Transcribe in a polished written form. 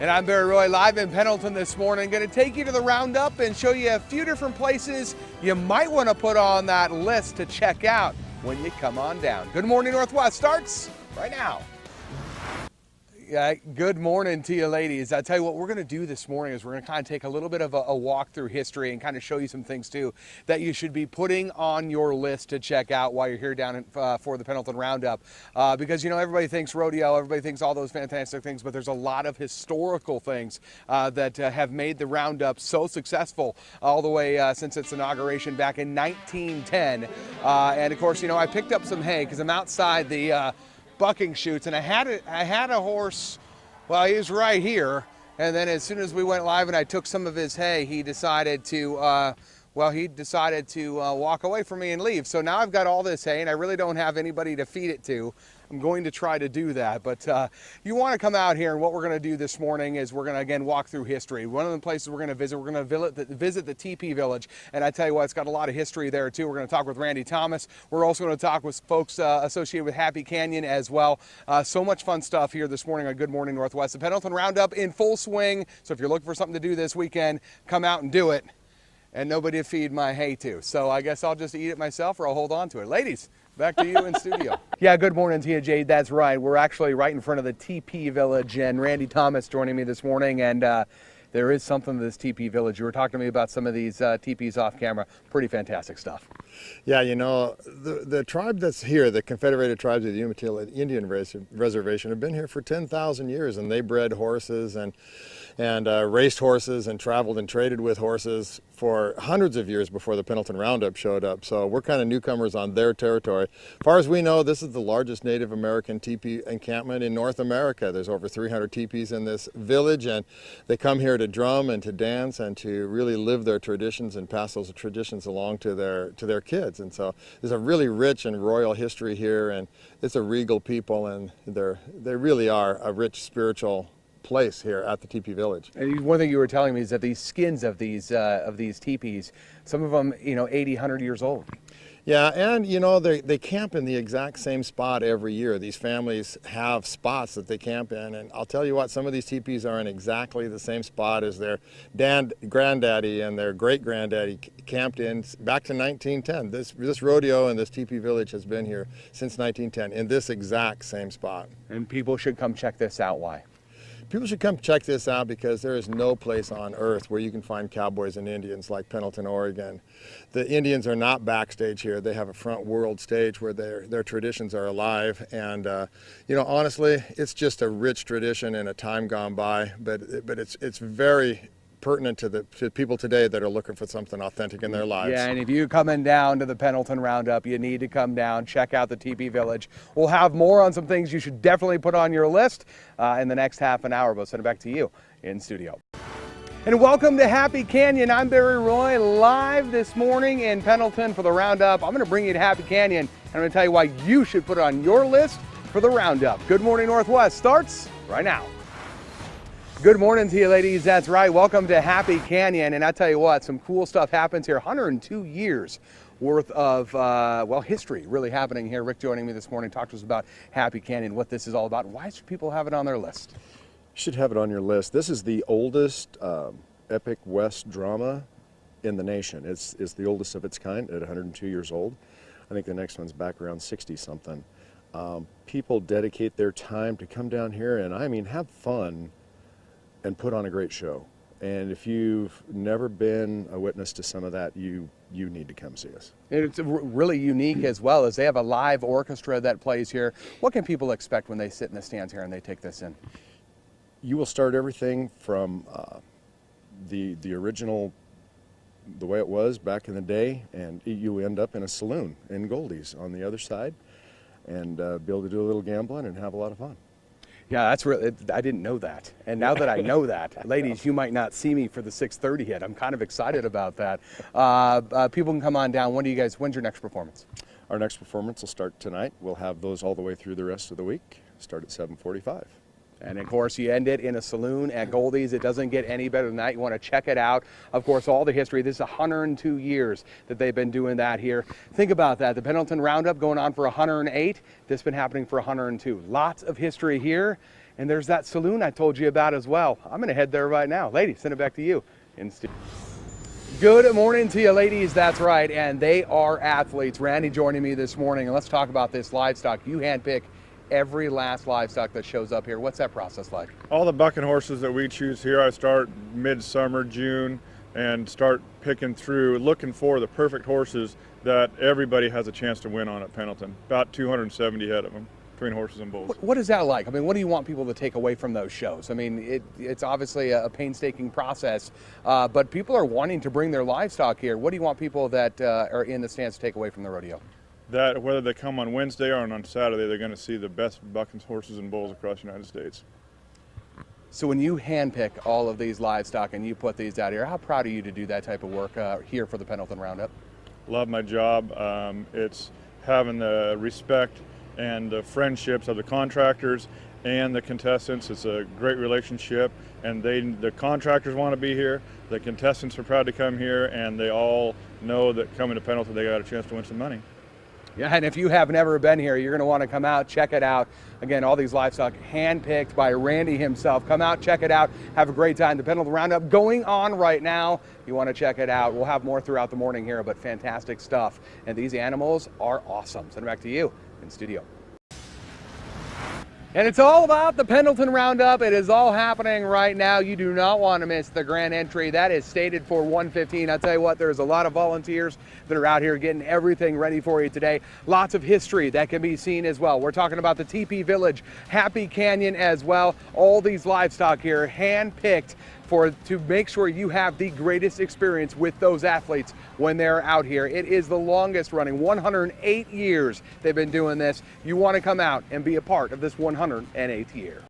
And I'm Barry Roy, live in Pendleton this morning. Going to take you to the roundup and show you a few different places you might want to put on that list to check out when you come on down. Good Morning Northwest starts right now. Yeah, good morning to you, ladies. I tell you what we're going to do this morning is we're going to kind of take a little bit of a walk through history and kind of show you some things too that you should be putting on your list to check out while you're here down for the Pendleton Roundup. Because, you know, everybody thinks rodeo, everybody thinks all those fantastic things, but there's a lot of historical things that have made the Roundup so successful all the way since its inauguration back in 1910. And of course, you know, I picked up some hay because I'm outside the bucking chutes, and I had a horse. Well, he was right here, and then as soon as we went live and I took some of his hay, he decided to walk away from me and leave. So now I've got all this hay and I really don't have anybody to feed it to. I'm going to try to do that, but you want to come out here, and what we're going to do this morning is we're going to again walk through history. One of the places we're going to visit the TP Village, and I tell you what, it's got a lot of history there too. We're going to talk with Randy Thomas. We're also going to talk with folks associated with Happy Canyon as well. So much fun stuff here this morning on Good Morning Northwest. The Pendleton Roundup in full swing. So if you're looking for something to do this weekend, come out and do it. And nobody to feed my hay to. So I guess I'll just eat it myself, or I'll hold on to it. Ladies, back to you in studio. Yeah, good morning to you, Jade. That's right. We're actually right in front of the TP Village, and Randy Thomas joining me this morning. And there is something to this TP Village. You were talking to me about some of these teepees off camera. Pretty fantastic stuff. Yeah, you know, the tribe that's here, the Confederated Tribes of the Umatilla Indian Reservation, have been here for 10,000 years, and they bred horses and raced horses and traveled and traded with horses for hundreds of years before the Pendleton Roundup showed up. So we're kind of newcomers on their territory. As far as we know, this is the largest Native American teepee encampment in North America. There's over 300 teepees in this village, and they come here to drum and to dance and to really live their traditions and pass those traditions along to their kids. And so there's a really rich and royal history here, and it's a regal people, and they really are a rich spiritual place here at the TP Village. And one thing you were telling me is that these skins of these teepees, some of them, you know, 80, 100 years old. Yeah, and you know, they camp in the exact same spot every year. These families have spots that they camp in, and I'll tell you what, some of these teepees are in exactly the same spot as their granddaddy and their great-granddaddy camped in back to 1910. This rodeo and this teepee village has been here since 1910 in this exact same spot. And people should come check this out. Why? People should come check this out because there is no place on earth where you can find cowboys and Indians like Pendleton, Oregon. The Indians are not backstage here. They have a front world stage where their traditions are alive. And, you know, honestly, it's just a rich tradition in a time gone by, but it's very pertinent to people today that are looking for something authentic in their lives. Yeah, and if you're coming down to the Pendleton Roundup, you need to come down, check out the TP Village. We'll have more on some things you should definitely put on your list in the next half an hour. We'll send it back to you in studio. And welcome to Happy Canyon. I'm Barry Roy, live this morning in Pendleton for the Roundup. I'm going to bring you to Happy Canyon, and I'm going to tell you why you should put it on your list for the Roundup. Good Morning Northwest starts right now. Good morning to you, ladies. That's right. Welcome to Happy Canyon. And I tell you what, some cool stuff happens here. 102 years worth of, history really happening here. Rick joining me this morning, talk to us about Happy Canyon, what this is all about. Why should people have it on their list? You should have it on your list. This is the oldest epic West drama in the nation. It's the oldest of its kind at 102 years old. I think the next one's back around 60-something. People dedicate their time to come down here and, I mean, have fun and put on a great show. And if you've never been a witness to some of that, you need to come see us. And it's really unique as well, as they have a live orchestra that plays here. What can people expect when they sit in the stands here and they take this in? You will start everything from the original, the way it was back in the day, and you end up in a saloon in Goldie's on the other side, and be able to do a little gambling and have a lot of fun. Yeah, that's really, I didn't know that. And now that I know that, ladies, you might not see me for the 6:30 hit. I'm kind of excited about that. People can come on down. When's your next performance? Our next performance will start tonight. We'll have those all the way through the rest of the week. Start at 7:45. And of course, you end it in a saloon at Goldie's. It doesn't get any better than that. You want to check it out. Of course, all the history. This is 102 years that they've been doing that here. Think about that. The Pendleton Roundup going on for 108. This has been happening for 102. Lots of history here. And there's that saloon I told you about as well. I'm going to head there right now. Ladies, send it back to you. Good morning to you, ladies. That's right. And they are athletes. Randy joining me this morning. And let's talk about this livestock. You handpick every last livestock that shows up here. What's that process like? All the bucking horses that we choose here, I start midsummer, June, and start picking through, looking for the perfect horses that everybody has a chance to win on at Pendleton. About 270 head of them, between horses and bulls. What is that like? I mean, what do you want people to take away from those shows? I mean, it's obviously a painstaking process, but people are wanting to bring their livestock here. What do you want people that are in the stands to take away from the rodeo? That whether they come on Wednesday or on Saturday, they're going to see the best bucking horses and bulls across the United States. So when you handpick all of these livestock and you put these out here, how proud are you to do that type of work here for the Pendleton Roundup? Love my job. It's having the respect and the friendships of the contractors and the contestants. It's a great relationship, and the contractors want to be here, the contestants are proud to come here, and they all know that coming to Pendleton they got a chance to win some money. Yeah, and if you have never been here, you're going to want to come out, check it out. Again, all these livestock handpicked by Randy himself. Come out, check it out, have a great time. The Pendleton Roundup going on right now. You want to check it out. We'll have more throughout the morning here, but fantastic stuff. And these animals are awesome. Send it back to you in studio. And it's all about the Pendleton Roundup. It is all happening right now. You do not want to miss the grand entry. That is stated for 1:15. I'll tell you what, there's a lot of volunteers that are out here getting everything ready for you today. Lots of history that can be seen as well. We're talking about the Teepee Village, Happy Canyon as well. All these livestock here hand-picked to make sure you have the greatest experience with those athletes when they're out here. It is the longest running, 108 years they've been doing this. You want to come out and be a part of this 108th year.